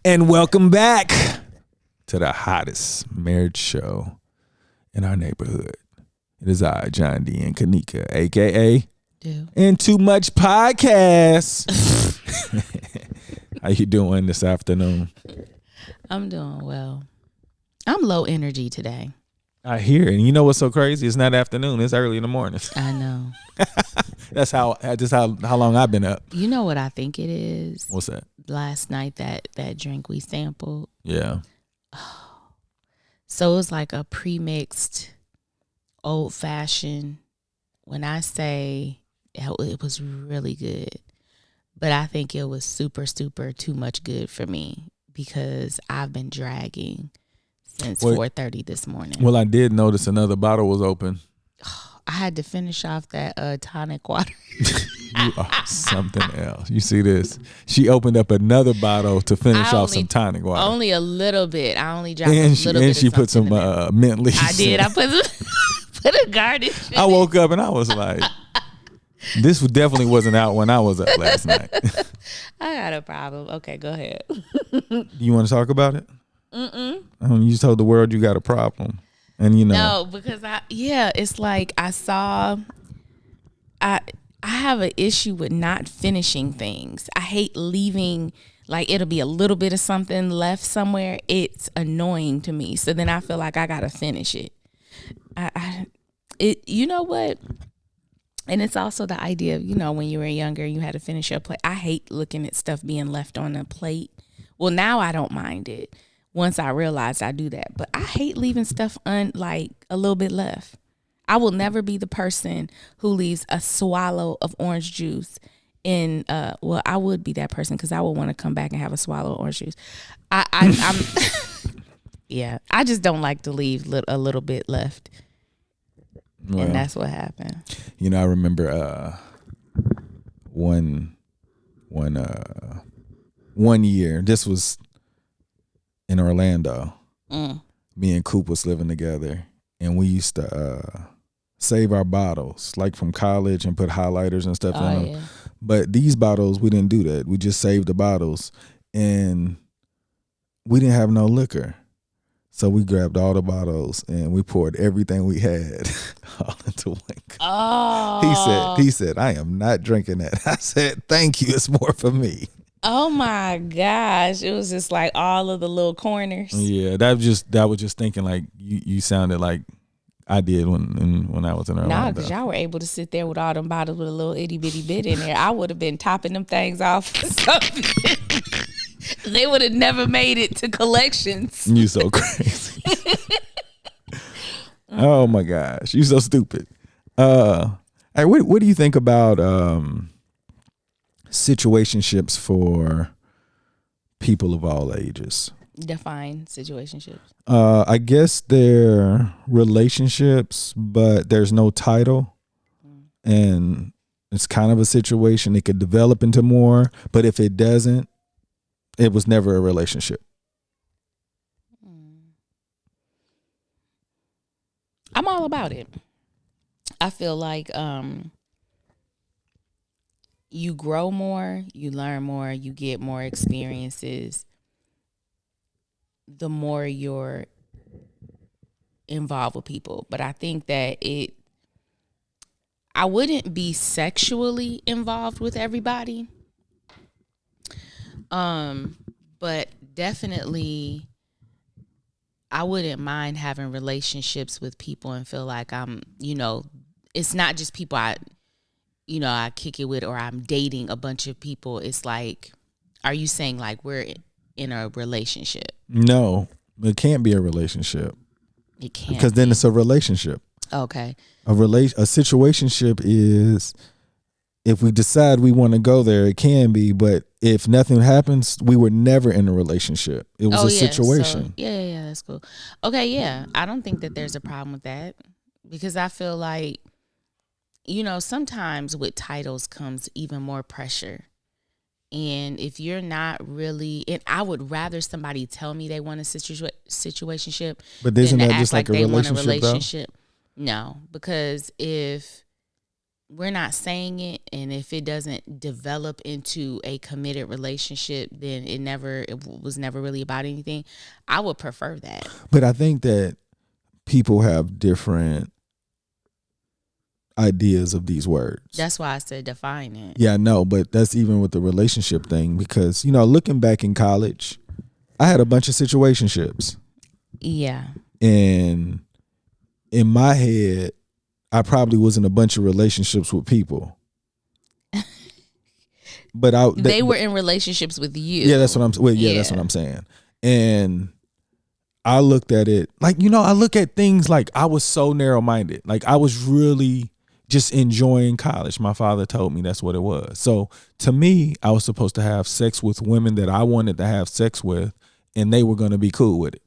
And welcome back to the hottest marriage show in our neighborhood. It is I, John D. and Kanika, a.k.a. And Too Much Podcast. How you doing this afternoon? I'm doing well. I'm low energy today. I hear it. And you know what's so crazy? It's not afternoon. It's early in the morning. I know. That's how long I've been up. You know what I think it is? What's that? Last night, that drink we sampled. Yeah. So it was like a pre-mixed old fashioned. When I say it was really good, but I think it was super, super too much good for me because I've been dragging since 4:30 this morning. Well, I did notice another bottle was open. I had to finish off that tonic water. You are something else. You see this? She opened up another bottle to finish off some tonic water. Only a little bit. I only dropped a little bit. And she put some mint leaves. I did. I put a garnish. I woke up and I was like, this definitely wasn't out when I was up last night. I got a problem. Okay, go ahead. You want to talk about it? Mm-mm. You told the world you got a problem. And you know. No, because it's like I have an issue with not finishing things. I hate leaving, like it'll be a little bit of something left somewhere. It's annoying to me. So then I feel like I got to finish it. You know what? And it's also the idea of, when you were younger, you had to finish your plate. I hate looking at stuff being left on a plate. Well, now I don't mind it. Once I realized I do that. But I hate leaving stuff like a little bit left. I will never be the person who leaves a swallow of orange juice in, I would be that person because I would want to come back and have a swallow of orange juice. I'm yeah, I just don't like to leave a little bit left. Well, and that's what happened. I remember one year, this was in Orlando. Me and Coop was living together, and we used to save our bottles, like from college, and put highlighters and stuff in them. Yeah. But these bottles, we didn't do that. We just saved the bottles, and we didn't have no liquor. So we grabbed all the bottles and we poured everything we had all into one cup. Oh. He said, I am not drinking that. I said, thank you. It's more for me. Oh my gosh. It was just like all of the little corners. Yeah, that was just thinking like you sounded like I did when I was in Orlando. Nah, because y'all were able to sit there with all them bottles with a little itty bitty bit in there. I would have been topping them things off or something. They would have never made it to collections. You so crazy. Oh my gosh, you so stupid. Hey, what do you think about situationships for people of all ages? Define situationships. I guess they're relationships, but there's no title, and it's kind of a situation. It could develop into more, but if it doesn't, it was never a relationship. I'm all about it. I feel like you grow more, you learn more, you get more experiences, the more you're involved with people. But I think that I wouldn't be sexually involved with everybody. But definitely I wouldn't mind having relationships with people and feel like I'm, it's not just people I kick it with or I'm dating a bunch of people. It's like, are you saying like we're in a relationship? No, it can't be a relationship. It can't. Because then it's a relationship. Okay. A situationship is, if we decide we want to go there, it can be, but if nothing happens, we were never in a relationship. It was a situation. So, yeah, that's cool. Okay, yeah. I don't think that there's a problem with that because I feel like, sometimes with titles comes even more pressure. And if you're not really, and I would rather somebody tell me they want a situationship, but isn't that just like a relationship? No, because if we're not saying it, and if it doesn't develop into a committed relationship, then it was never really about anything. I would prefer that. But I think that people have different ideas of these words. That's why I said define it. Yeah, I know, but that's even with the relationship thing, because, you know, looking back in college, I had a bunch of situationships. Yeah. And in my head, I probably was in a bunch of relationships with people. But they were in relationships with you. Yeah, that's what I'm that's what I'm saying. And I looked at it like, you know, I look at things like I was so narrow-minded. Like I was really just enjoying college. My father told me that's what it was. So to me, I was supposed to have sex with women that I wanted to have sex with, and they were going to be cool with it.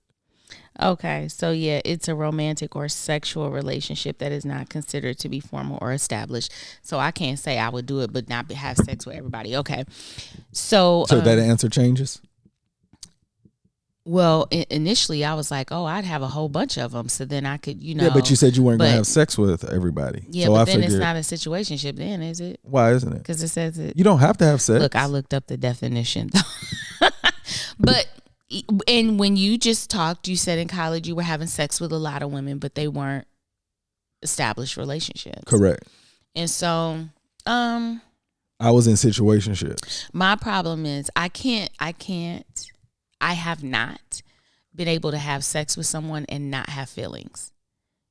Okay, so yeah, it's a romantic or sexual relationship that is not considered to be formal or established. So I can't say I would do it but not have sex with everybody. Okay, so that answer changes? Well, initially I was like, oh, I'd have a whole bunch of them, so then I could, you know. Yeah, but you said you weren't going to have sex with everybody. Yeah, so but then it's not a situationship then, is it? Why isn't it? Because it says it. You don't have to have sex. Look, I looked up the definition. But... And when you just talked, you said in college you were having sex with a lot of women, but they weren't established relationships. Correct. And so, I was in situationships. My problem is I have not been able to have sex with someone and not have feelings.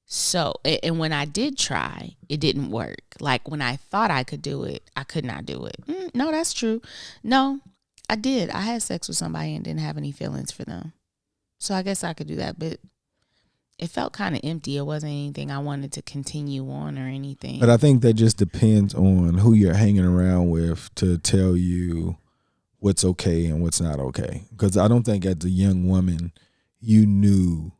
So, and when I did try, it didn't work. Like when I thought I could do it, I could not do it. No, that's true. No. I did. I had sex with somebody and didn't have any feelings for them. So I guess I could do that, but it felt kind of empty. It wasn't anything I wanted to continue on or anything. But I think that just depends on who you're hanging around with to tell you what's okay and what's not okay. Because I don't think as a young woman, you knew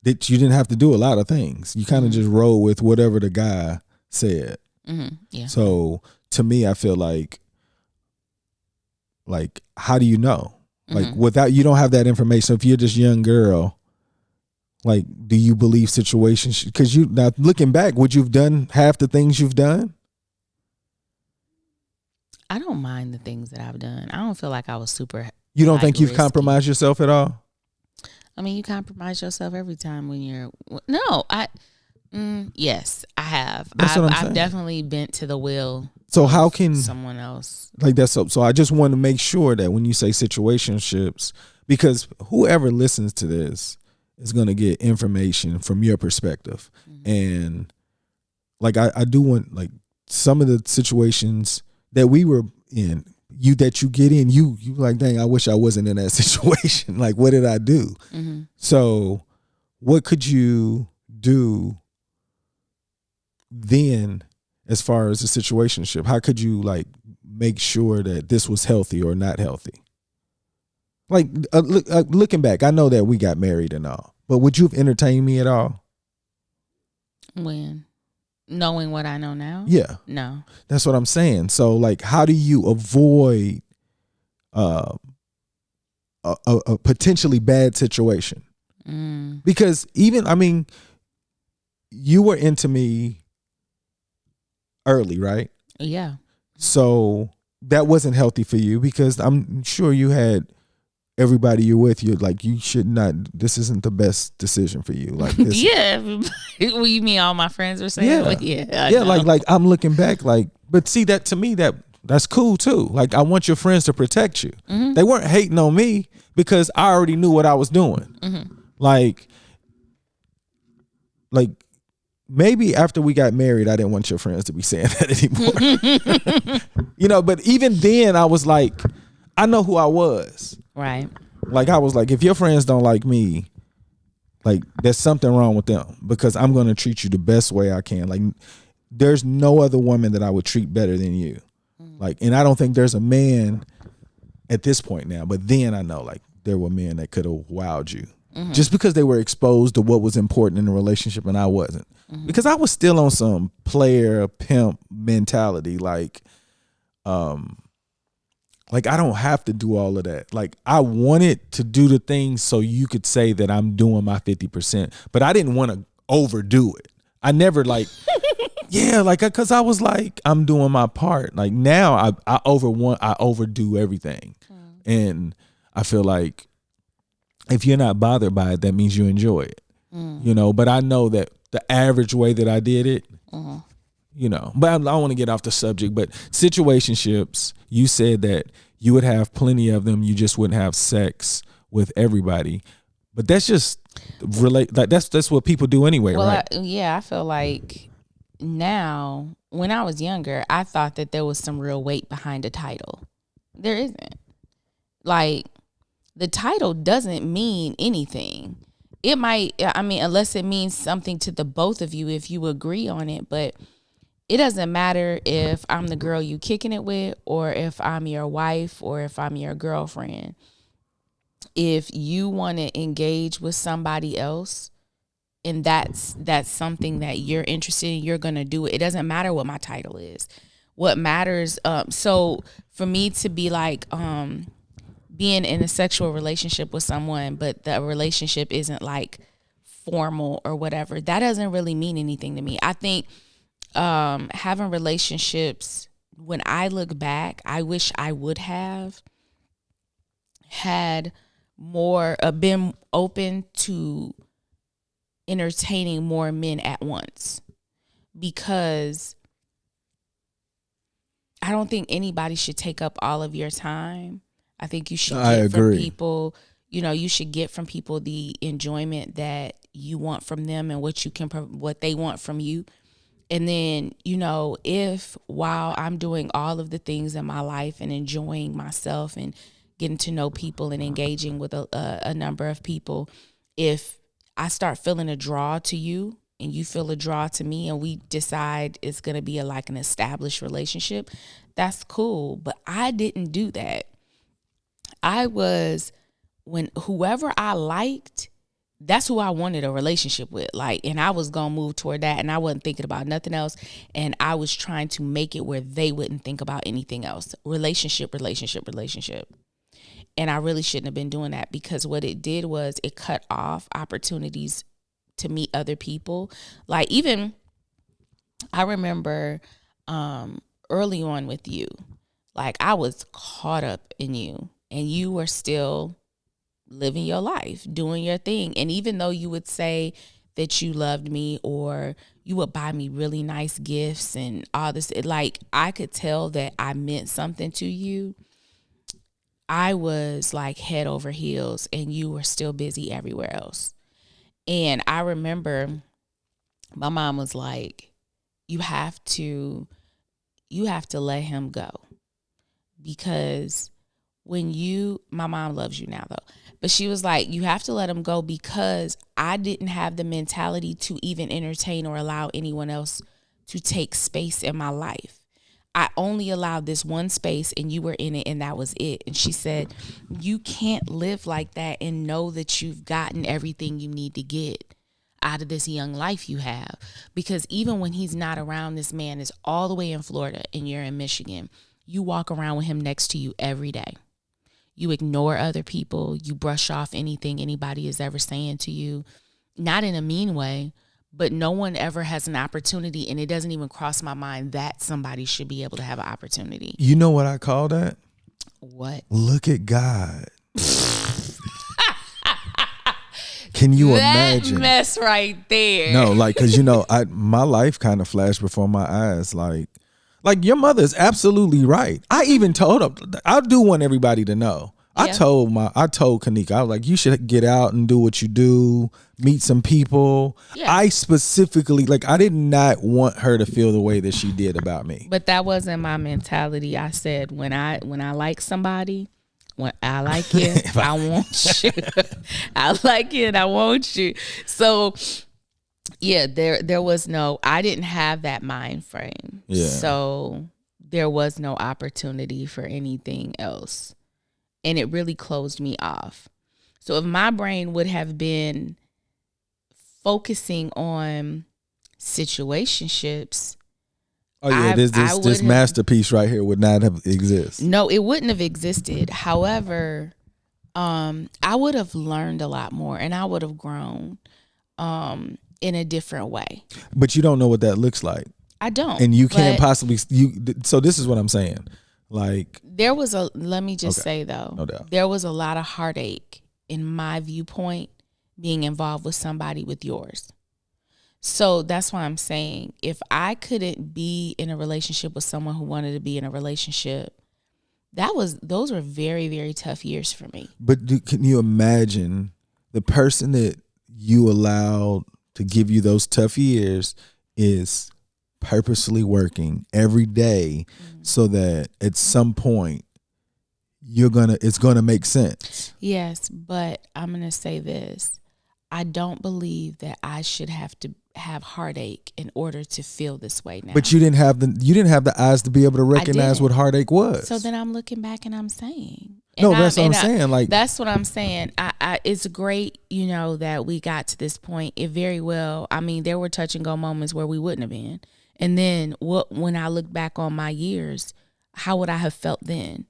that you didn't have to do a lot of things. You kind of just roll with whatever the guy said. Mm-hmm. Yeah. So to me, I feel like, how do you know? Like, without, you don't have that information. If you're just a young girl, like, do you believe situations? Because now looking back, would you've done half the things you've done? I don't mind the things that I've done. I don't feel like I was super. You don't think you've risky. Compromised yourself at all? I mean, you compromise yourself every time when you're. No, yes, I have. I've definitely bent to the will. So how can someone else like that? So I just want to make sure that when you say situationships, because whoever listens to this is going to get information from your perspective, and like I do want, like, some of the situations that we were in, that you get in, you like, dang, I wish I wasn't in that situation. Like, what did I do? So what could you do then? As far as the situationship, how could you, like, make sure that this was healthy or not healthy? Like, looking back, I know that we got married and all, but would you have entertained me at all? When? Knowing what I know now? Yeah. No. That's what I'm saying. So, like, how do you avoid a potentially bad situation? Because even, I mean, you were into me early, right? Yeah. So that wasn't healthy for you, because I'm sure you had everybody you're with, you're like, you should not, this isn't the best decision for you. Like, this, yeah. Well, you mean all my friends were saying? Yeah. Like, yeah. Like I'm looking back, like, but see, that to me, that's cool too. Like, I want your friends to protect you. They weren't hating on me because I already knew what I was doing. Like maybe after we got married, I didn't want your friends to be saying that anymore. You know, but even then I was like, I know who I was. Right. Like, I was like, if your friends don't like me, like, there's something wrong with them, because I'm going to treat you the best way I can. Like, there's no other woman that I would treat better than you. Like, and I don't think there's a man at this point now, but then I know, like, there were men that could have wowed you. Just because they were exposed to what was important in the relationship and I wasn't. Because I was still on some player pimp mentality. Like I don't have to do all of that. Like, I wanted to do the things so you could say that I'm doing my 50%, but I didn't want to overdo it. I never, like, Yeah, like, cause I was like, I'm doing my part. Like now I overdo everything. And I feel like if you're not bothered by it, that means you enjoy it. You know, but I know that the average way that I did it, you know, but I don't want to get off the subject, but situationships, you said that you would have plenty of them, you just wouldn't have sex with everybody. But that's just like that's what people do anyway, Well, right? I feel like now, when I was younger, I thought that there was some real weight behind a title. There isn't. Like, the title doesn't mean anything. It might, I mean, unless it means something to the both of you if you agree on it, but it doesn't matter if I'm the girl you kicking it with or if I'm your wife or if I'm your girlfriend. If you want to engage with somebody else and that's something that you're interested in, you're going to do it. It doesn't matter what my title is. What matters, so for me to be like, being in a sexual relationship with someone, but the relationship isn't like formal or whatever, that doesn't really mean anything to me. I think having relationships, when I look back, I wish I would have had more, been open to entertaining more men at once, because I don't think anybody should take up all of your time. I think you should get from people, you know, you should get from people the enjoyment that you want from them and what they want from you. And then, you know, if while I'm doing all of the things in my life and enjoying myself and getting to know people and engaging with a number of people, if I start feeling a draw to you and you feel a draw to me and we decide it's going to be like an established relationship, that's cool. But I didn't do that. When whoever I liked, that's who I wanted a relationship with. Like, and I was going to move toward that, and I wasn't thinking about nothing else. And I was trying to make it where they wouldn't think about anything else. Relationship. And I really shouldn't have been doing that, because what it did was it cut off opportunities to meet other people. Like, even I remember early on with you, like, I was caught up in you and you were still living your life, doing your thing. And even though you would say that you loved me or you would buy me really nice gifts and all this, like, I could tell that I meant something to you. I was like head over heels and you were still busy everywhere else. And I remember my mom was like, you have to let him go, because my mom loves you now though, but she was like, you have to let him go, because I didn't have the mentality to even entertain or allow anyone else to take space in my life. I only allowed this one space and you were in it, and that was it. And she said, you can't live like that and know that you've gotten everything you need to get out of this young life you have. Because even when he's not around, this man is all the way in Florida and you're in Michigan. You walk around with him next to you every day. You ignore other people. You brush off anything anybody is ever saying to you. Not in a mean way, but no one ever has an opportunity, and it doesn't even cross my mind that somebody should be able to have an opportunity. You know what I call that? What? Look at God. Can you imagine? That mess right there. No, like, because, you know, my life kind of flashed before my eyes. Like your mother is absolutely right. I even told her, I do want everybody to know. Yeah. I told Kanika, I was like, you should get out and do what you do, meet some people. Yeah. I specifically, like, I did not want her to feel the way that she did about me. But that wasn't my mentality. I said, when I like somebody, when I like you, I want you. I like you and I want you. So yeah, there was no, I didn't have that mind frame. Yeah. So there was no opportunity for anything else. And it really closed me off. So if my brain would have been focusing on situationships, this masterpiece right here would not have existed. No, it wouldn't have existed. However, I would have learned a lot more, and I would have grown in a different way. But you don't know what that looks like. I don't. And you can't possibly so this is what I'm saying. Like, let me just say though, no doubt. there was a lot of heartache in my viewpoint being involved with somebody with yours. So that's why I'm saying, if I couldn't be in a relationship with someone who wanted to be in a relationship, those were very, very tough years for me. But can you imagine the person that you allowed to give you those tough years is purposely working every day so that at some point it's gonna make sense. Yes, but I'm gonna say this. I don't believe that I should have to have heartache in order to feel this way now. But you didn't have the eyes to be able to recognize what heartache was. So then I'm looking back and I'm saying, that's what I'm saying. Like, that's what I'm saying. It's great, that we got to this point. It very well. I mean, there were touch and go moments where we wouldn't have been. And then when I look back on my years, how would I have felt then?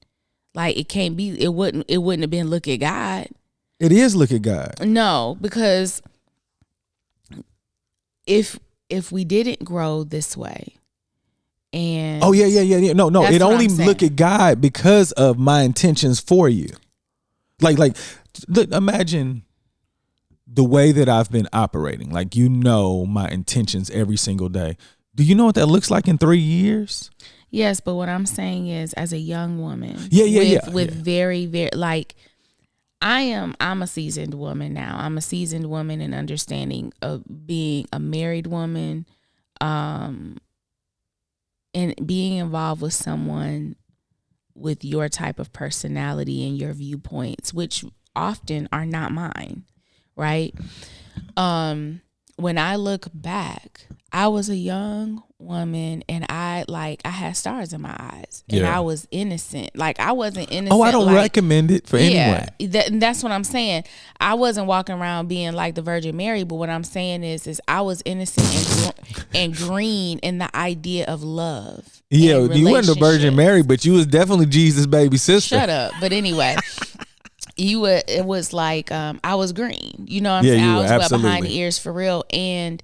Like, it wouldn't have been look at God. It is look at God. No, because if we didn't grow this way, and no, it only look at God because of my intentions for you. Like imagine the way that I've been operating. Like, my intentions every single day. Do you know what that looks like in 3 years? Yes, but what I'm saying is, as a young woman, with very, very, like, I'm a seasoned woman now. I'm a seasoned woman in understanding of being a married woman, and being involved with someone with your type of personality and your viewpoints, which often are not mine, right? When I look back, I was a young woman and I had stars in my eyes and I was innocent. Like, I wasn't innocent. Oh, I don't recommend it for anyone. That's what I'm saying. I wasn't walking around being like the Virgin Mary, but what I'm saying is I was innocent and green in the idea of love. Yeah, you weren't the Virgin Mary, but you was definitely Jesus' baby sister. Shut up. But anyway. It was like, I was green. You know what I'm saying? I was wet behind the ears for real. And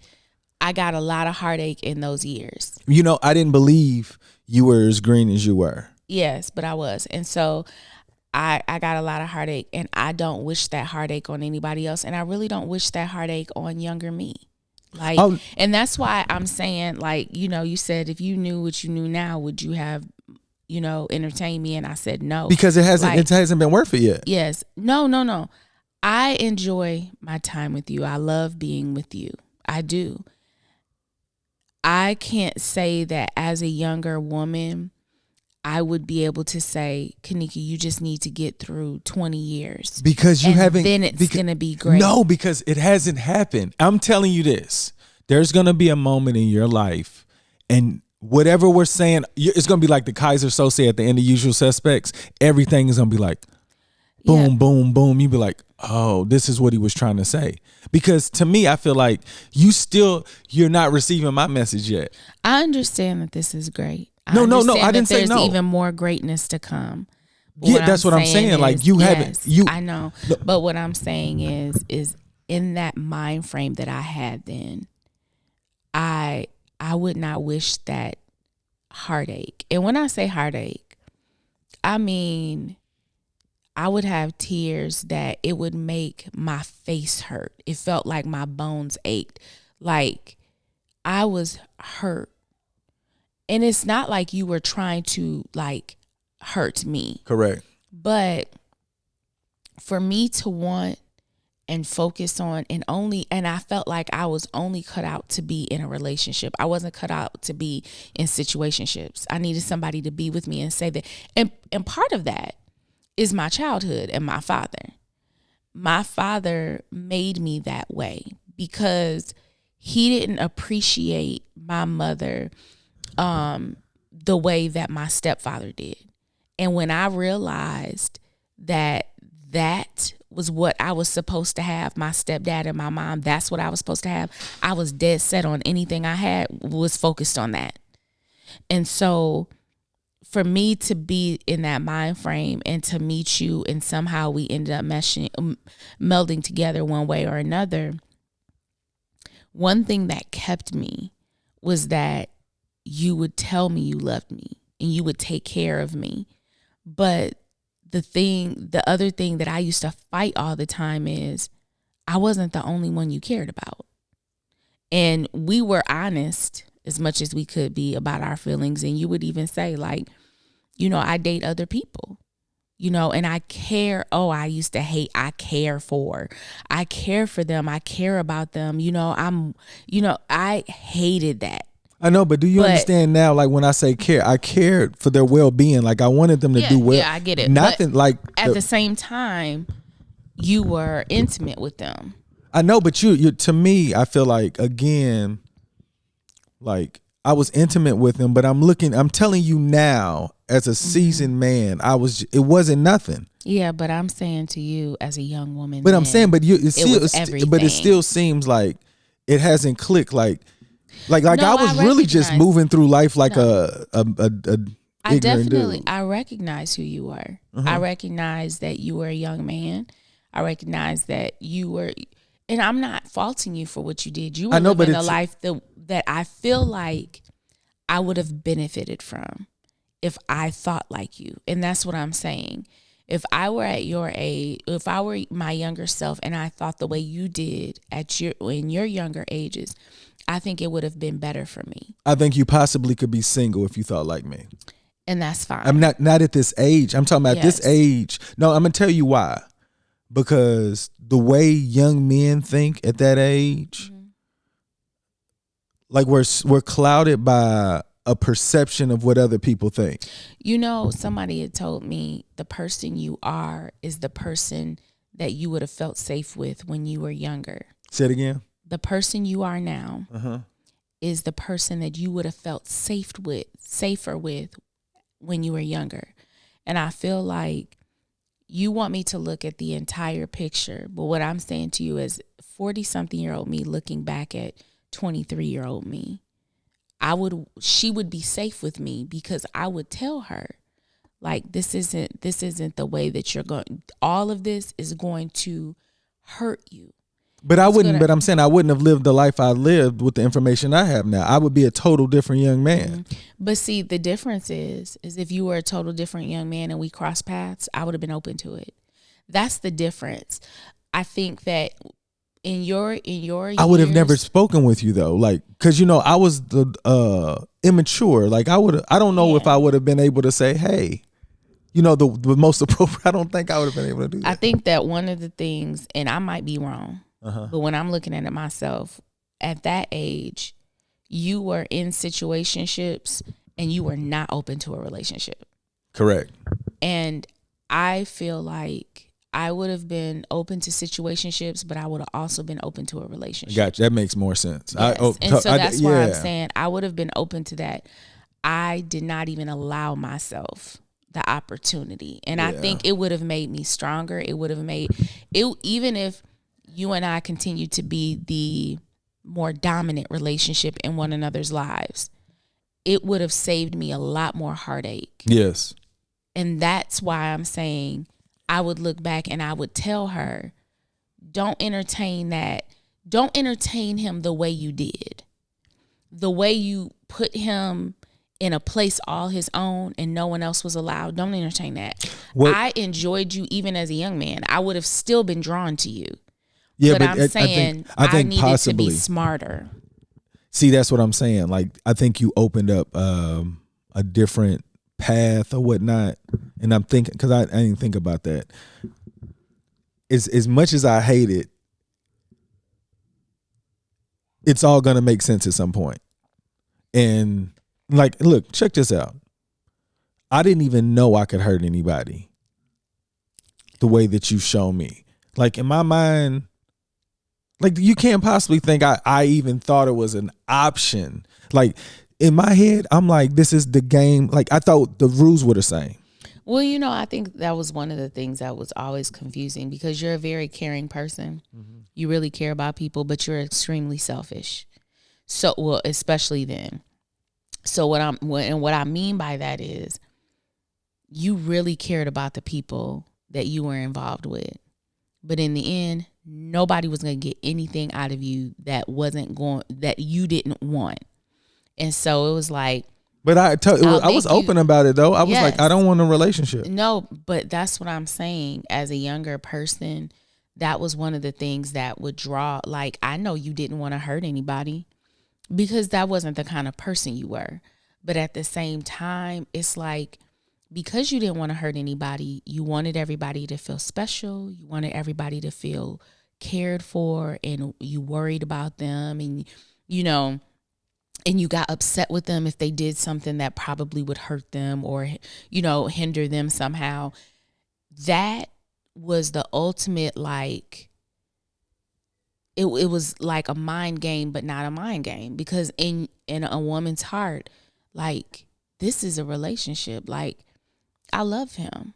I got a lot of heartache in those years. I didn't believe you were as green as you were. Yes, but I was. And so I got a lot of heartache, and I don't wish that heartache on anybody else. And I really don't wish that heartache on younger me. Like, and that's why I'm saying, like, you said, if you knew what you knew now, would you have, entertained me? And I said no. Because it hasn't been worth it yet. Yes. No. I enjoy my time with you. I love being with you. I do. I can't say that as a younger woman, I would be able to say, Kanika, you just need to get through 20 years. Because you haven't. Then it's going to be great. No, because it hasn't happened. I'm telling you this. There's going to be a moment in your life, and whatever we're saying, it's going to be like the Kaiser Soze at the end of Usual Suspects. Everything is going to be like, boom, boom, boom. You be like, oh, this is what he was trying to say. Because to me, I feel like you're not receiving my message yet. I understand that this is great. No. I didn't say no. There's even more greatness to come. Yeah, that's what I'm saying. Like, you haven't. I know. But what I'm saying is in that mind frame that I had then, I would not wish that heartache. And when I say heartache, I mean, I would have tears that it would make my face hurt. It felt like my bones ached. Like, I was hurt. And it's not like you were trying to, like, hurt me. Correct. But for me to want and focus on and I felt like I was only cut out to be in a relationship. I wasn't cut out to be in situationships. I needed somebody to be with me and say that. And part of that is my childhood and my father. My father made me that way because he didn't appreciate my mother the way that my stepfather did. And when I realized that was what I was supposed to have, my stepdad and my mom, that's what I was supposed to have, I was dead set on anything I had was focused on that. And so for me to be in that mind frame and to meet you and somehow we ended up melding together one way or another, one thing that kept me was that you would tell me you loved me and you would take care of me. But the other thing that I used to fight all the time is I wasn't the only one you cared about. And we were honest as much as we could be about our feelings. And you would even say, like, you know, I date other people, you know, and I care. Oh, I used to hate, I care for them. I care about them. You know, I hated that. I know, but do you understand now? Like when I say care, I cared for their well-being. Like I wanted them to do well. Yeah, I get it. Nothing but like at the same time, you were intimate with them. I know, but you to me, I feel like again, like I was intimate with them, but I'm telling you now, as a seasoned man, it wasn't nothing. Yeah, but I'm saying to you as a young woman. But I'm saying, but it still seems like it hasn't clicked. Like no, I was really just moving through life like a ignorant dude. I recognize who you were. I recognize that you were a young man. I recognize that you were, and I'm not faulting you for what you did. You were living a life that I feel like I would have benefited from if I thought like you. And that's what I'm saying. If I were at your age, if I were my younger self and I thought the way you did in your younger ages, I think it would have been better for me. I think you possibly could be single if you thought like me. And that's fine. I'm not at this age. I'm talking about this age. No, I'm going to tell you why. Because the way young men think at that age, like we're clouded by a perception of what other people think. You know, somebody had told me the person you are is the person that you would have felt safe with when you were younger. Say it again. The person you are now is the person that you would have felt safer with when you were younger. And I feel like you want me to look at the entire picture. But what I'm saying to you is 40-something-year-old me looking back at 23-year-old me, she would be safe with me because I would tell her, like, this isn't the way that you're going. All of this is going to hurt you. But but I'm saying I wouldn't have lived the life I lived with the information I have now. I would be a total different young man. But see, the difference is if you were a total different young man and we crossed paths, I would have been open to it. That's the difference. I think that in your years, I would have never spoken with you though, like, because you know I was the immature. Like I don't know if I would have been able to say, hey, you know, the most appropriate. I don't think I would have been able to do that. I think that one of the things, and I might be wrong, but when I'm looking at it myself, at that age, you were in situationships and you were not open to a relationship. Correct. And I feel like I would have been open to situationships, but I would have also been open to a relationship. Gotcha. That makes more sense. Yes. So that's why I'm saying I would have been open to that. I did not even allow myself the opportunity. And I think it would have made me stronger. It would have made it, even if you and I continue to be the more dominant relationship in one another's lives, it would have saved me a lot more heartache. Yes. And that's why I'm saying I would look back and I would tell her, don't entertain that. Don't entertain him the way you did. The way you put him in a place all his own and no one else was allowed. Don't entertain that. I enjoyed you even as a young man. I would have still been drawn to you. Yeah, but I'm saying I needed possibly to be smarter. See, that's what I'm saying. Like, I think you opened up a different path or whatnot. And I'm thinking, because I didn't think about that. As much as I hate it, it's all going to make sense at some point. And like, look, check this out. I didn't even know I could hurt anybody the way that you've shown me. Like, in my mind, like, you can't possibly think I even thought it was an option. Like, in my head, I'm like, this is the game. Like, I thought the rules were the same. Well, you know, I think that was one of the things that was always confusing because you're a very caring person. Mm-hmm. You really care about people, but you're extremely selfish. So, well, especially then. So what I mean by that is you really cared about the people that you were involved with. But in the end, nobody was going to get anything out of you that you didn't want. And so it was like, But I was open about it though. I was like, I don't want a relationship. No, but that's what I'm saying. As a younger person, that was one of the things that would draw. Like, I know you didn't want to hurt anybody because that wasn't the kind of person you were. But at the same time, it's like, because you didn't want to hurt anybody, you wanted everybody to feel special. You wanted everybody to feel cared for, and you worried about them, and and you got upset with them if they did something that probably would hurt them or, hinder them somehow. That was the ultimate, like, it was like a mind game, but not a mind game, because in a woman's heart, like, this is a relationship. Like, I love him.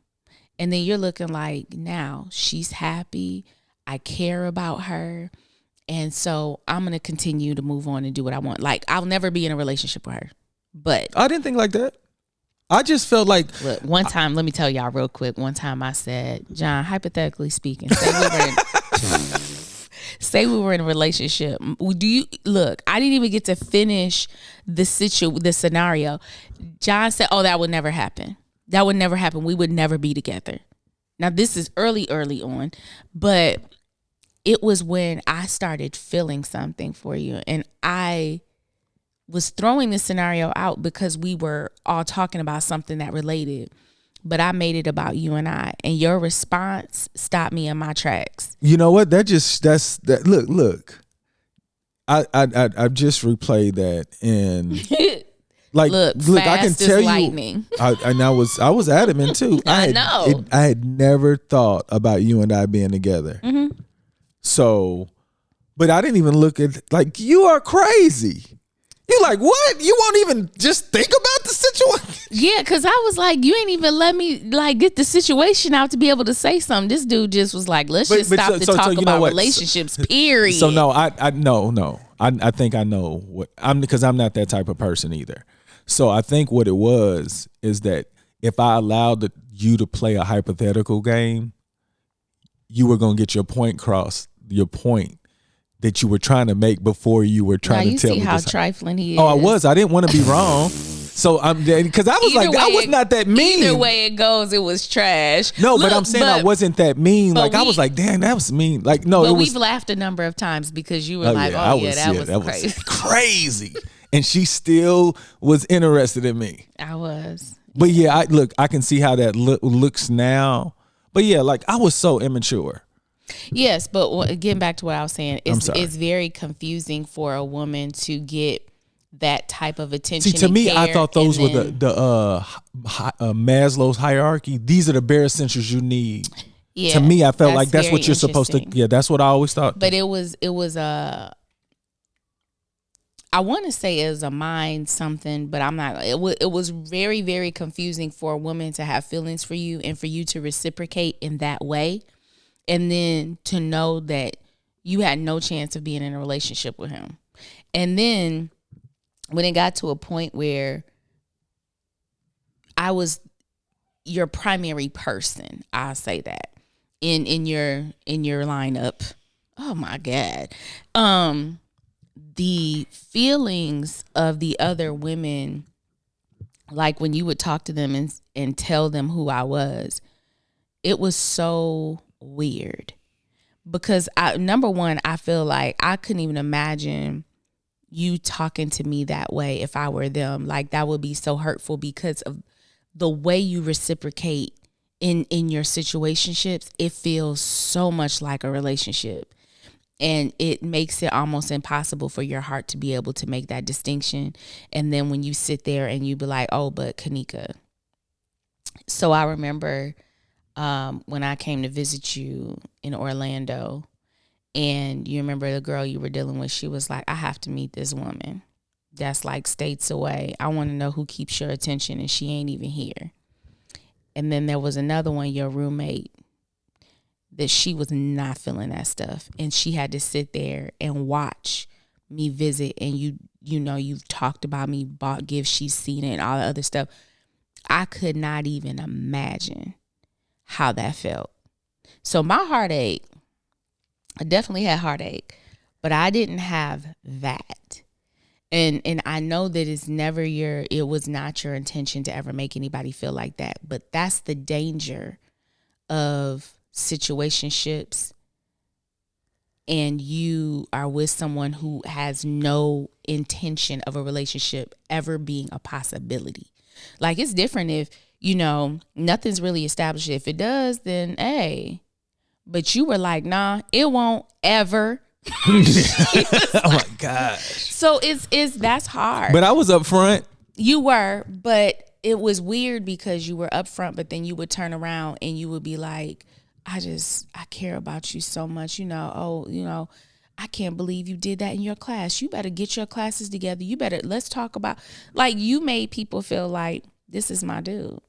And then you're looking like, now she's happy. I care about her. And so I'm going to continue to move on and do what I want. Like, I'll never be in a relationship with her. But I didn't think like that. I just felt like, look, one time, let me tell y'all real quick. One time I said, John, hypothetically speaking, say we were in a relationship. Look, I didn't even get to finish the scenario. John said, oh, that would never happen. That would never happen. We would never be together. Now, this is early on, but it was when I started feeling something for you. And I was throwing this scenario out because we were all talking about something that related. But I made it about you and I. And your response stopped me in my tracks. You know what? Look. I just replayed that and look, I can tell you, I was adamant too. I had never thought about you and I being together. Mm-hmm. So, but I didn't even look at, like, you are crazy. You like, what? You won't even just think about the situation? Yeah, because I was like, you ain't even let me, like, get the situation out to be able to say something. This dude just was like, let's stop to talk about relationships, period. So no, no. I think I know what because I'm not that type of person either. So I think what it was is that if I allowed you to play a hypothetical game, you were going to get your point that you were trying to make before you were trying to tell me. You see how trifling he is. Oh, I was. I didn't want to be wrong. So because I was I was not that mean. Either way it goes, it was trash. No, but I'm saying I wasn't that mean. Like, I was like, damn, that was mean. Like, no, but we've laughed a number of times because you were that was crazy. And she still was interested in me. I was. But yeah, I can see how that looks now. But yeah, like, I was so immature. Yes, but getting back to what I was saying, it's very confusing for a woman to get that type of attention. See, to me, I thought those were the Maslow's hierarchy. These are the bare essentials you need. Yeah, to me, I felt like that's what you're supposed to. Yeah, that's what I always thought. But it was I want to say it was a mind something, but I'm not. It was very, very confusing for a woman to have feelings for you and for you to reciprocate in that way. And then to know that you had no chance of being in a relationship with him. And then when it got to a point where I was your primary person, I'll say that, in your lineup. Oh my God. The feelings of the other women, like when you would talk to them and tell them who I was, it was so weird because number one, I feel like I couldn't even imagine you talking to me that way if I were them. Like, that would be so hurtful because of the way you reciprocate in your situationships. It feels so much like a relationship, and it makes it almost impossible for your heart to be able to make that distinction. And then when you sit there and you be like, oh, but Kanika. So I remember when I came to visit you in Orlando, and you remember the girl you were dealing with, she was like, I have to meet this woman that's like states away. I want to know who keeps your attention, and she ain't even here. And then there was another one, your roommate, that she was not feeling that stuff, and she had to sit there and watch me visit. And you've talked about me, bought gifts, she's seen it, and all the other stuff. I could not even imagine how that felt. So my heartache, I definitely had heartache, but I didn't have that. And I know that it was not your intention to ever make anybody feel like that. But that's the danger of situationships, and you are with someone who has no intention of a relationship ever being a possibility. Like, it's different if, nothing's really established. If it does, then hey. But you were like, nah, it won't ever. Oh my gosh. So that's hard. But I was up front. You were, but it was weird because you were up front, but then you would turn around and you would be like, I care about you so much, I can't believe you did that in your class. You better get your classes together. Let's talk about, like, you made people feel like this is my dude.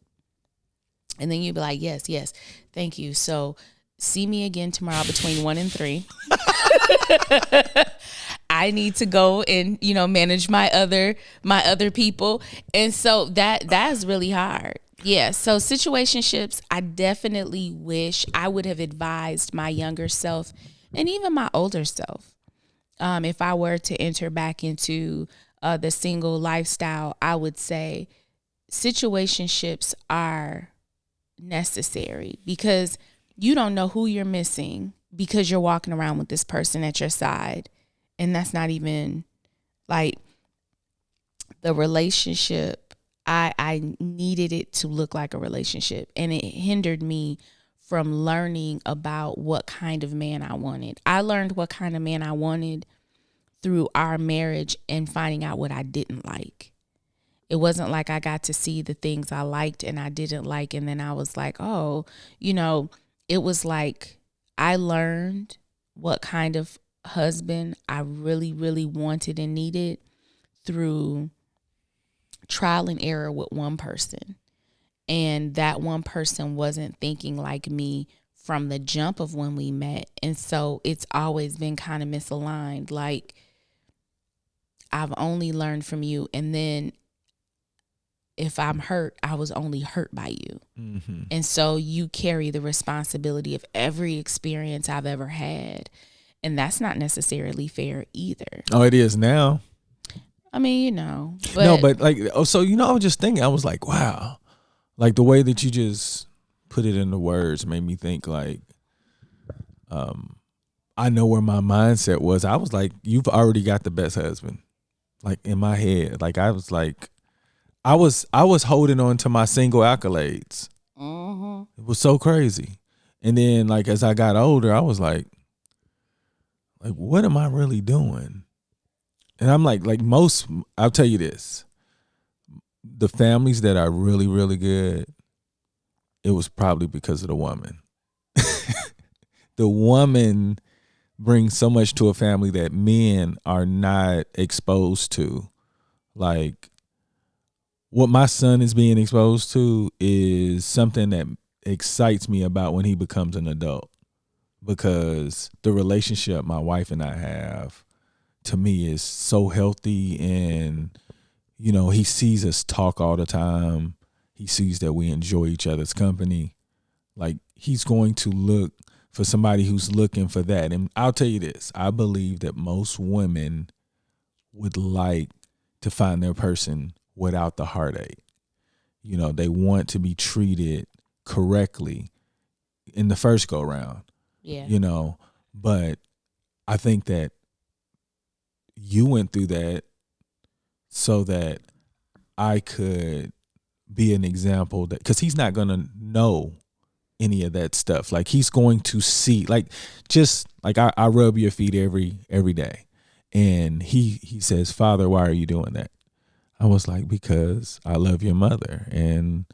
And then you'd be like, yes, thank you. So see me again tomorrow between 1 and 3. I need to go and, manage my other people. And so that's really hard. Yeah. So situationships, I definitely wish I would have advised my younger self and even my older self. If I were to enter back into the single lifestyle, I would say situationships are necessary because you don't know who you're missing because you're walking around with this person at your side. And that's not even like the relationship. I needed it to look like a relationship, and it hindered me from learning about what kind of man I wanted. I learned what kind of man I wanted through our marriage and finding out what I didn't like. It wasn't like I got to see the things I liked and I didn't like, and then I was like, oh, it was like I learned what kind of husband I really, really wanted and needed through trial and error with one person. And that one person wasn't thinking like me from the jump of when we met. And so it's always been kind of misaligned. Like, I've only learned from you. And then if I'm hurt, I was only hurt by you. Mm-hmm. And so you carry the responsibility of every experience I've ever had. And that's not necessarily fair either. Oh, it is now. I mean, But no, but like, so, I was just thinking, I was like, wow. Like, the way that you just put it into words made me think, like, I know where my mindset was. I was like, you've already got the best husband. Like, in my head. Like, I was like, I was holding on to my single accolades. Mm-hmm. It was so crazy. And then, like, as I got older, I was like, what am I really doing? And I'm like most, I'll tell you this, the families that are really, really good, it was probably because of the woman. The woman brings so much to a family that men are not exposed to. Like, what my son is being exposed to is something that excites me about when he becomes an adult. Because the relationship my wife and I have, to me, is so healthy, and he sees us talk all the time. He sees that we enjoy each other's company. Like, he's going to look for somebody who's looking for that. And I'll tell you this, I believe that most women would like to find their person without the heartache. They want to be treated correctly in the first go round. Yeah. But I think that you went through that so that I could be an example, that because he's not going to know any of that stuff. Like, he's going to see, like, just like I rub your feet every day. And he says, Father, why are you doing that? I was like, because I love your mother, and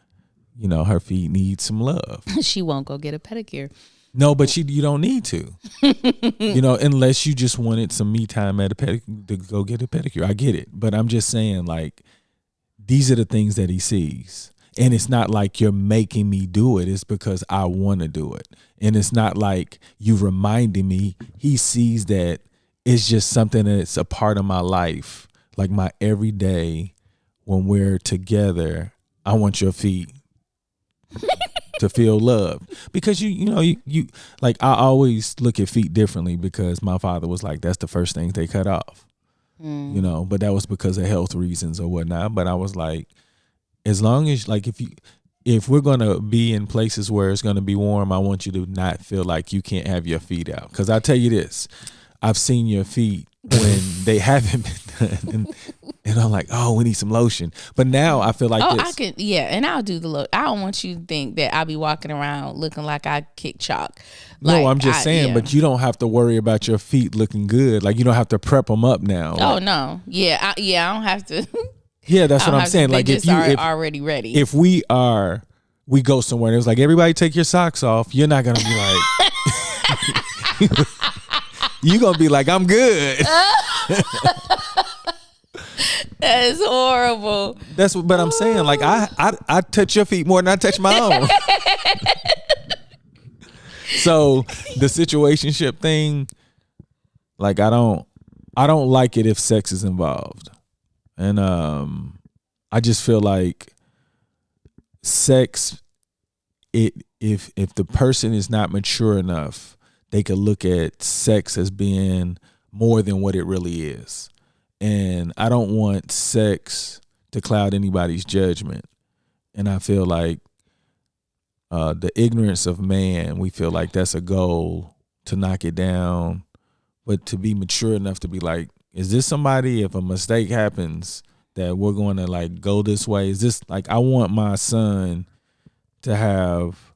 her feet need some love. She won't go get a pedicure. No, but you don't need to, unless you just wanted some me time at a pedicure to go get a pedicure. I get it. But I'm just saying, like, these are the things that he sees. And it's not like you're making me do it. It's because I want to do it. And it's not like you reminding me. He sees that it's just something that's a part of my life. Like, my everyday, when we're together, I want your feet to feel loved, because you like, I always look at feet differently, because my father was like, that's the first thing they cut off. you know, but that was because of health reasons or whatnot. But I was like, as long as like if we're gonna be in places where it's gonna be warm, I want you to not feel like you can't have your feet out. Because I tell you this, I've seen your feet when they haven't been done, and I'm like, oh, we need some lotion. But now I feel like I can, and I'll do the look. I don't want you to think that I'll be walking around looking like I kick chalk. No, I'm just saying, but you don't have to worry about your feet looking good. Like you don't have to prep them up now. Oh no, I don't have to. Yeah, that's what I'm saying. Like if already ready. If we go somewhere and it was like, everybody take your socks off, you're not gonna be like. You gonna be like, I'm good. That is horrible. But I'm saying, like, I touch your feet more than I touch my own. So the situationship thing, like, I don't like it if sex is involved, and I just feel like sex, if the person is not mature enough, they could look at sex as being more than what it really is. And I don't want sex to cloud anybody's judgment. And I feel like the ignorance of man, we feel like that's a goal to knock it down. But to be mature enough to be like, is this somebody, if a mistake happens, that we're going to like go this way? Is this like, I want my son to have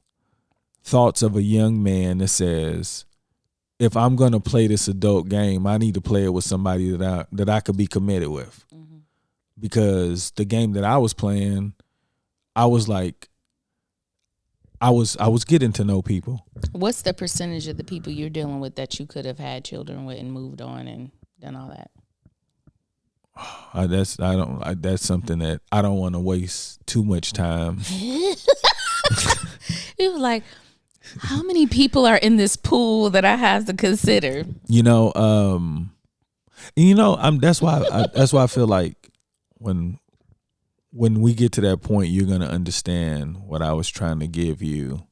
thoughts of a young man that says, if I'm going to play this adult game, I need to play it with somebody that I could be committed with. Mm-hmm. Because the game that I was playing, I was like, I was getting to know people. What's the percentage of the people you're dealing with that you could have had children with and moved on and done all that? That's something that I don't want to waste too much time. It was like, how many people are in this pool that I have to consider? That's why I feel like when we get to that point, you're gonna understand what I was trying to give you.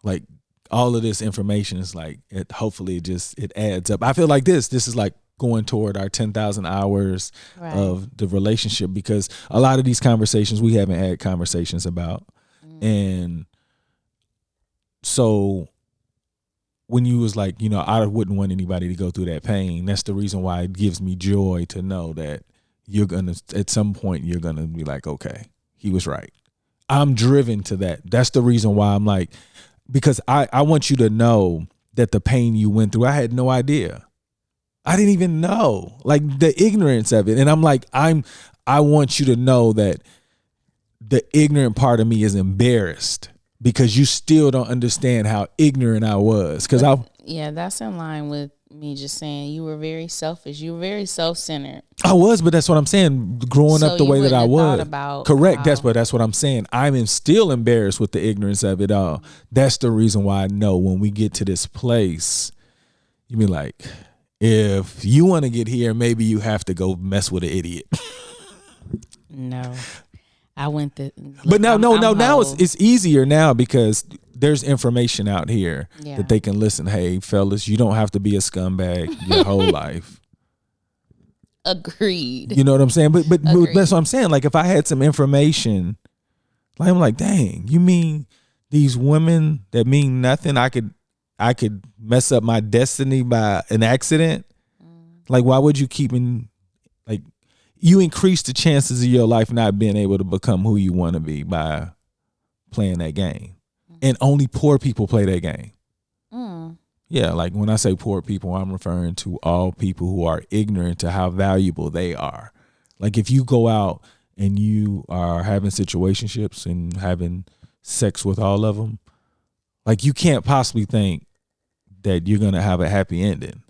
Like all of this information is like, hopefully it adds up. I feel like this is like going toward our 10,000 hours of the relationship, because a lot of these conversations we haven't had conversations about. And so when you was like, I wouldn't want anybody to go through that pain. That's the reason why it gives me joy to know that at some point you're going to be like, okay, he was right. I'm driven to that. That's the reason why I'm like, because I want you to know that the pain you went through, I had no idea. I didn't even know, like the ignorance of it. And I'm like, I want you to know that the ignorant part of me is embarrassed because you still don't understand how ignorant I was. That's in line with me just saying you were very selfish. You were very self-centered. I was, but that's what I'm saying. Growing up the way that I was. Correct. How... That's what I'm saying. I'm still embarrassed with the ignorance of it all. That's the reason why I know when we get to this place, you be like, if you want to get here, maybe you have to go mess with an idiot. No. I went but now it's easier now because there's information out here that they can listen. Hey, fellas, you don't have to be a scumbag your whole life. Agreed. You know what I'm saying? But that's what I'm saying. Like if I had some information, like I'm like, dang, you mean these women that mean nothing, I could mess up my destiny by an accident? Like why would you you increase the chances of your life not being able to become who you want to be by playing that game. And only poor people play that game. Yeah, like when I say poor people, I'm referring to all people who are ignorant to how valuable they are. Like if you go out and you are having situationships and having sex with all of them, like you can't possibly think that you're going to have a happy ending.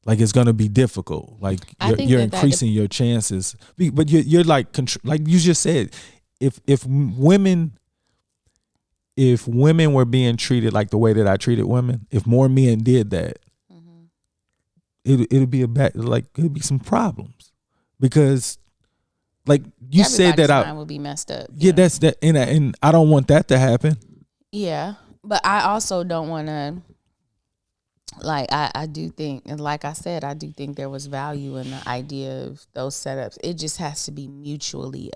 Like it's gonna be difficult. Like you're increasing your chances, but you're like you just said, if women were being treated like the way that I treated women, if more men did that, it'd be it'd be some problems, because like you said that mind would be messed up. Yeah, that's that, and I don't want that to happen. Yeah, but I also don't want to like I do think, and like I said, I do think there was value in the idea of those setups. It just has to be mutually,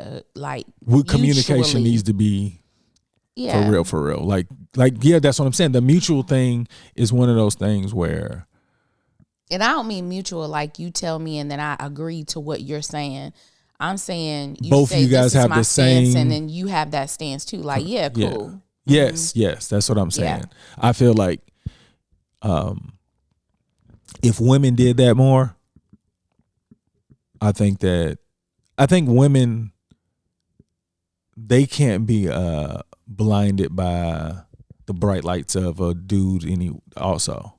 Communication needs to be yeah, for real. Like yeah, that's what I'm saying. The mutual thing is one of those things where, and I don't mean mutual like you tell me and then I agree to what you're saying. I'm saying you both of say you guys this is have my the stance, same. and then you have that stance too. Like, yeah, Yeah. cool. Yes, yes, that's what I'm saying. Yeah. I feel like if women did that more, I think women, they can't be blinded by the bright lights of a dude also.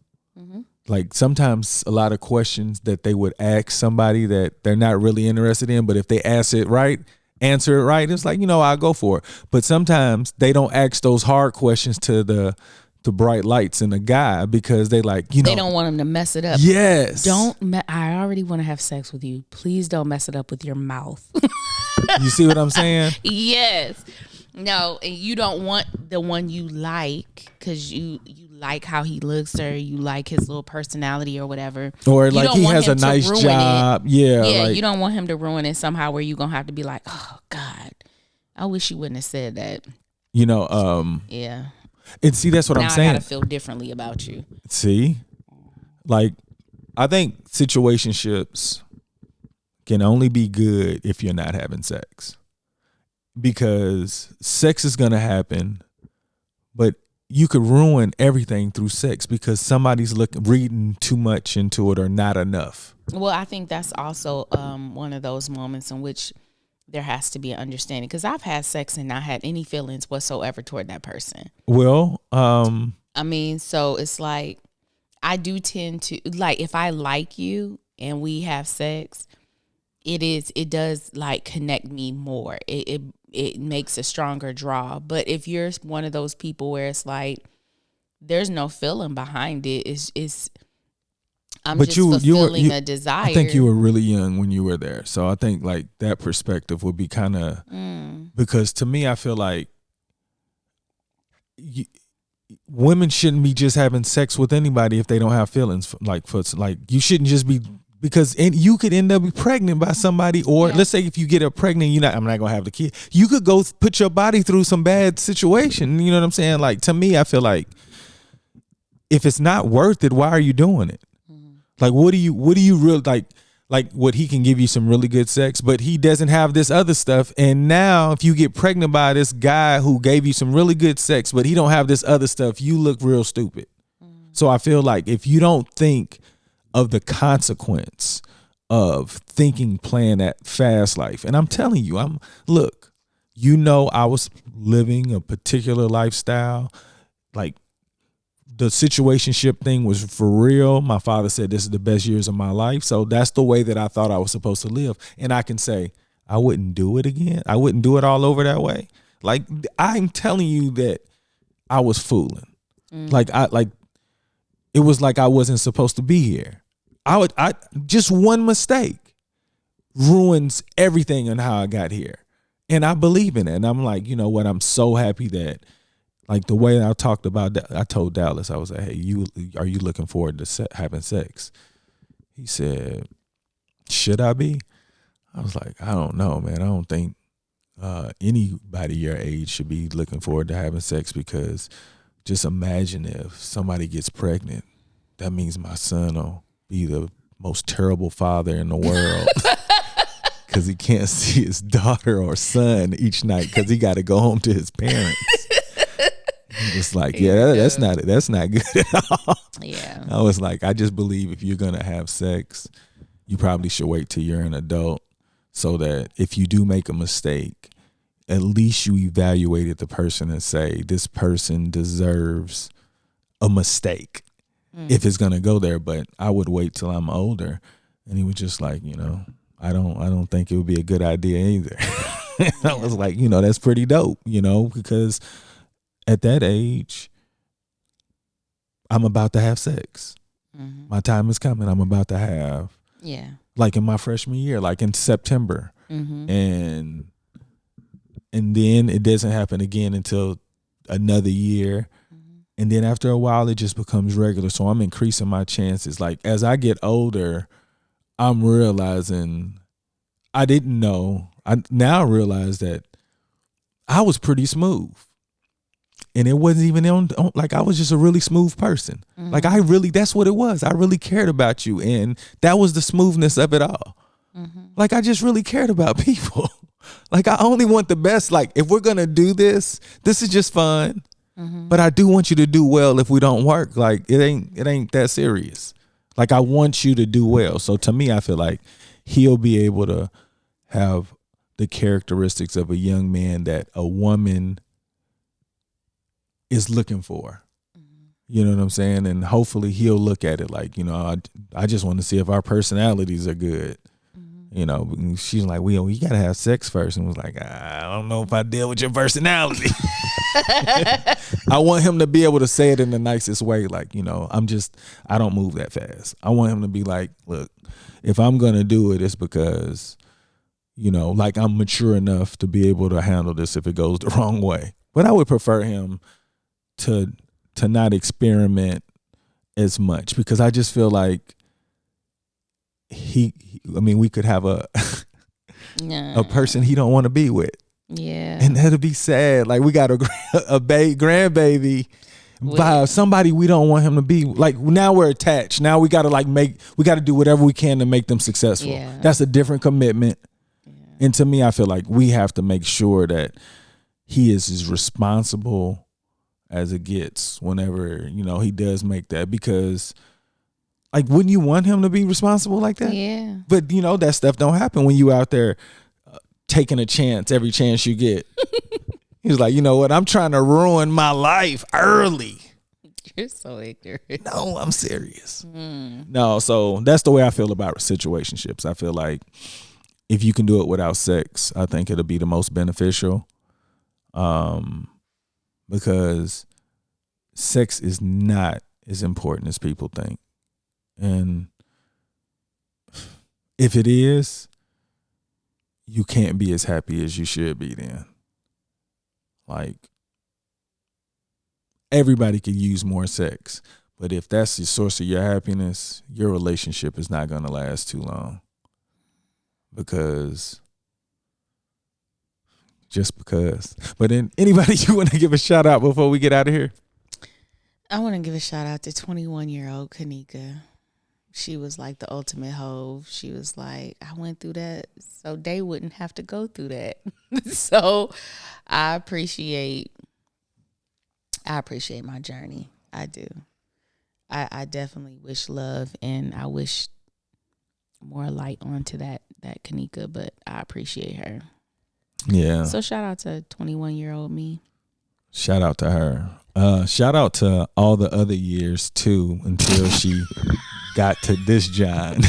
Like sometimes a lot of questions that they would ask somebody that they're not really interested in, but if they answer it right, it's like, I'll go for it. But sometimes they don't ask those hard questions to the bright lights in a guy because they like, they don't want him to mess it up. Yes. I already want to have sex with you. Please don't mess it up with your mouth. You see what I'm saying? Yes. No, and you don't want the one you like because you like how he looks or you like his little personality or whatever. Or like he has a nice job. Yeah. Yeah, like, you don't want him to ruin it somehow where you're going to have to be like, oh, God, I wish you wouldn't have said that. Yeah. And see, that's what I'm saying. Now I got to feel differently about you. See? Like, I think situationships can only be good if you're not having sex. Because sex is going to happen, but you could ruin everything through sex because somebody's reading too much into it or not enough. Well, I think that's also one of those moments in which there has to be an understanding, because I've had sex and not had any feelings whatsoever toward that person. Well, I mean, so it's like I do tend to, like, if I like you and we have sex, it does like connect me more. It makes a stronger draw. But if you're one of those people where it's like there's no feeling behind it, it's I'm just fulfilling a desire. I think you were really young when you were there, so I think like that perspective would be kind of because to me, I feel like women shouldn't be just having sex with anybody if they don't have feelings. Like you shouldn't just be. Because you could end up pregnant by somebody, or let's say if you get her pregnant, I'm not gonna have the kid. You could go put your body through some bad situation. You know what I'm saying? Like to me, I feel like if it's not worth it, why are you doing it? Like what do you really like? What he can give you some really good sex, but he doesn't have this other stuff. And now, if you get pregnant by this guy who gave you some really good sex, but he don't have this other stuff, you look real stupid. So I feel like if you don't think of the consequence of playing that fast life. And I'm telling you, I was living a particular lifestyle. Like the situationship thing was for real. My father said this is the best years of my life. So that's the way that I thought I was supposed to live. And I can say, I wouldn't do it again. I wouldn't do it all over that way. Like I'm telling you that I was fooling. It was like I wasn't supposed to be here. I just one mistake ruins everything on how I got here. And I believe in it. And I'm like, you know what? I'm so happy that like the way I talked about that, I told Dallas, I was like, hey, are you looking forward to having sex? He said, should I be? I was like, I don't know, man. I don't think anybody your age should be looking forward to having sex, because just imagine if somebody gets pregnant, that means my son will be the most terrible father in the world because he can't see his daughter or son each night because he got to go home to his parents. I'm just like, that's not good at all. Yeah. I was like, I just believe if you're gonna have sex, you probably should wait till you're an adult, so that if you do make a mistake, at least you evaluated the person and say, this person deserves a mistake if it's gonna go there. But I would wait till I'm older. And he was just like, I don't think it would be a good idea either. I was like, that's pretty dope, because at that age, I'm about to have sex. My time is coming. I'm about to have. Yeah. Like in my freshman year, like in September. And then it doesn't happen again until another year. And then after a while, it just becomes regular. So I'm increasing my chances. Like as I get older, I'm realizing I didn't know. I now realize that I was pretty smooth. And it wasn't even on like I was just a really smooth person. Mm-hmm. Like that's what it was. I really cared about you. And that was the smoothness of it all. Mm-hmm. Like I just really cared about people. Like I only want the best. Like if we're going to do this is just fun. Mm-hmm. But I do want you to do well if we don't work. Like it ain't that serious. Like I want you to do well. So to me, I feel like he'll be able to have the characteristics of a young man that a woman is looking for. Mm-hmm. You know what I'm saying? And hopefully he'll look at it like, I just want to see if our personalities are good. She's like, we got to have sex first. And was like, I don't know if I deal with your personality. I want him to be able to say it in the nicest way. Like, I don't move that fast. I want him to be like, look, if I'm going to do it, it's because, like I'm mature enough to be able to handle this if it goes the wrong way. But I would prefer him to not experiment as much because I just feel like we could have a person he don't want to be with. Yeah. And that'll be sad. Like we got a grandbaby by somebody we don't want him to be. Like now we're attached. Now we got to do whatever we can to make them successful. Yeah. That's a different commitment. Yeah. And to me, I feel like we have to make sure that he is as responsible as it gets whenever, he does make that because like, wouldn't you want him to be responsible like that? Yeah. But, that stuff don't happen when you out there taking a chance every chance you get. He's like, you know what? I'm trying to ruin my life early. You're so ignorant. No, I'm serious. No, so that's the way I feel about situationships. I feel like if you can do it without sex, I think it'll be the most beneficial. Because sex is not as important as people think. And if it is, you can't be as happy as you should be then. Like, everybody could use more sex. But if that's the source of your happiness, your relationship is not going to last too long. Just because. But then anybody you want to give a shout out before we get out of here? I want to give a shout out to 21-year-old Kanika. She was like the ultimate hove. She was like, I went through that so they wouldn't have to go through that. So I appreciate my journey. I do. I definitely wish love and I wish more light onto that Kanika, but I appreciate her. Yeah. So shout out to 21-year-old me. Shout out to her. Shout out to all the other years too until she got to this John.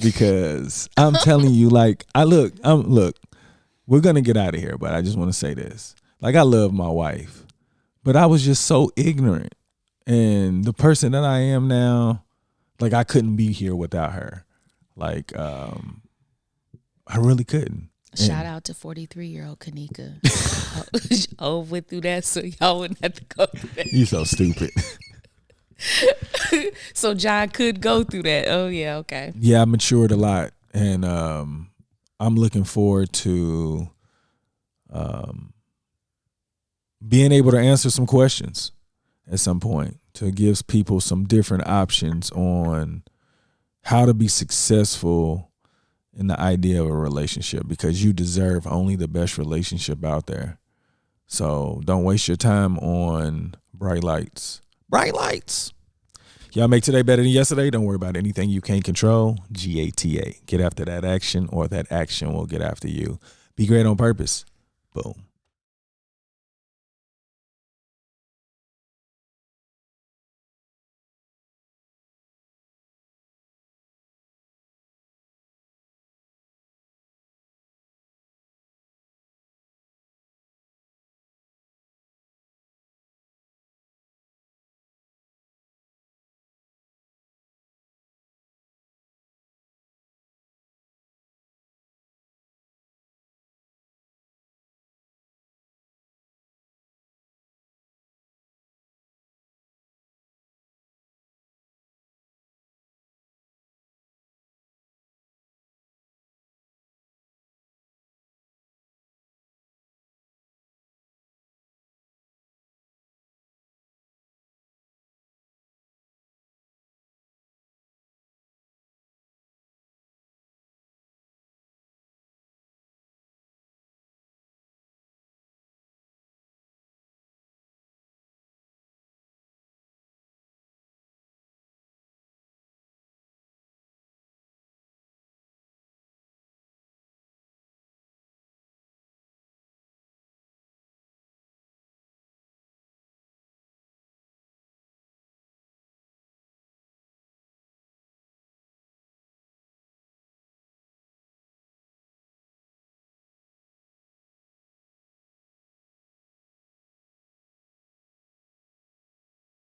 Because I'm telling you, like, look, we're gonna get out of here, but I just want to say this. Like, I love my wife, but I was just so ignorant. And the person that I am now, like, I couldn't be here without her. Like, I really couldn't. Shout out to 43-year-old Kanika. Went through that so y'all wouldn't have to go through that. You so stupid. So John could go through that. Oh, yeah, okay. Yeah, I matured a lot. And I'm looking forward to being able to answer some questions at some point to give people some different options on how to be successful in the idea of a relationship, because you deserve only the best relationship out there. So don't waste your time on bright lights. Bright lights. Y'all make today better than yesterday. Don't worry about anything you can't control. GATA. Get after that action, or that action will get after you. Be great on purpose. Boom.